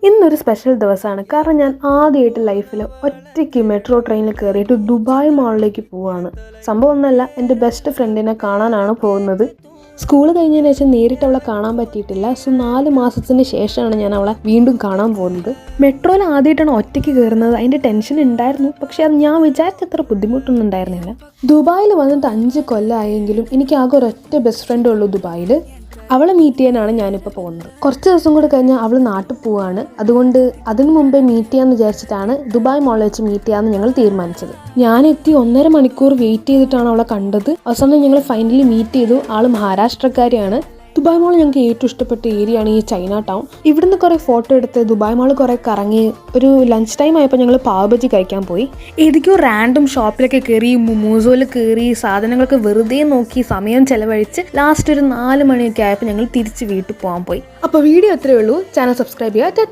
ഇന്നൊരു സ്പെഷ്യൽ ദിവസമാണ്. കാരണം ഞാൻ ആദ്യമായിട്ട് ലൈഫിൽ ഒറ്റയ്ക്ക് മെട്രോ ട്രെയിനിൽ കയറിയിട്ട് ദുബായ് മാളിലേക്ക് പോവുകയാണ്. സംഭവം ഒന്നല്ല, എൻ്റെ ബെസ്റ്റ് ഫ്രണ്ടിനെ കാണാനാണ് പോകുന്നത്. സ്കൂൾ കഴിഞ്ഞതിന് ശേഷം നേരിട്ട് അവളെ കാണാൻ പറ്റിയിട്ടില്ല. 4 മാസത്തിന് ശേഷമാണ് ഞാൻ അവളെ വീണ്ടും കാണാൻ പോകുന്നത്. മെട്രോയിൽ ആദ്യമായിട്ടാണ് ഒറ്റയ്ക്ക് കയറുന്നത്. അതിൻ്റെ ടെൻഷൻ ഉണ്ടായിരുന്നു, പക്ഷേ അത് ഞാൻ വിചാരിച്ചത്ര ബുദ്ധിമുട്ടൊന്നും ഉണ്ടായിരുന്നില്ല. ദുബായിൽ വന്നിട്ട് 5 കൊല്ലമായെങ്കിലും എനിക്ക് ആകെ ഒരൊറ്റ ബെസ്റ്റ് ഫ്രണ്ടേ ഉള്ളൂ ദുബായിൽ. അവളെ മീറ്റ് ചെയ്യാനാണ് ഞാനിപ്പോൾ പോകുന്നത്. കുറച്ച് ദിവസം കൂടെ കഴിഞ്ഞാൽ അവൾ നാട്ടിൽ പോവുകയാണ്. അതുകൊണ്ട് അതിനു മുമ്പേ മീറ്റ് ചെയ്യാമെന്ന് വിചാരിച്ചിട്ടാണ് ദുബായ് മോളിൽ വെച്ച് മീറ്റ് ചെയ്യാമെന്ന് ഞങ്ങൾ തീരുമാനിച്ചത്. ഞാനെത്തി 1.5 മണിക്കൂർ വെയിറ്റ് ചെയ്തിട്ടാണ് അവളെ കണ്ടത്. അവസാനം ഞങ്ങൾ ഫൈനലി മീറ്റ് ചെയ്തു. ആൾ മഹാരാഷ്ട്രക്കാരിയാണ്. ദുബായ് മാൾ ഞങ്ങൾക്ക് ഏറ്റവും ഇഷ്ടപ്പെട്ട ഏരിയ ആണ് ഈ ചൈന ടൗൺ. ഇവിടുന്ന് കുറേ ഫോട്ടോ എടുത്ത് ദുബായ് മാൾ കുറേ കറങ്ങി ഒരു ലഞ്ച് ടൈം ആയപ്പോൾ ഞങ്ങൾ പാവ് ബജി കഴിക്കാൻ പോയി. ഏതൊക്കെയോ റാൻഡം ഷോപ്പിലൊക്കെ കയറി, മൊമോസോയിൽ കയറി, സാധനങ്ങളൊക്കെ വെറുതെ നോക്കി സമയം ചെലവഴിച്ച് ലാസ്റ്റ് ഒരു 4 മണിയൊക്കെ ആയപ്പോൾ ഞങ്ങൾ തിരിച്ച് വീട്ടിൽ പോകാൻ പോയി. അപ്പോൾ വീഡിയോ അത്രയേ ഉള്ളൂ. ചാനൽ സബ്സ്ക്രൈബ് ചെയ്യുക.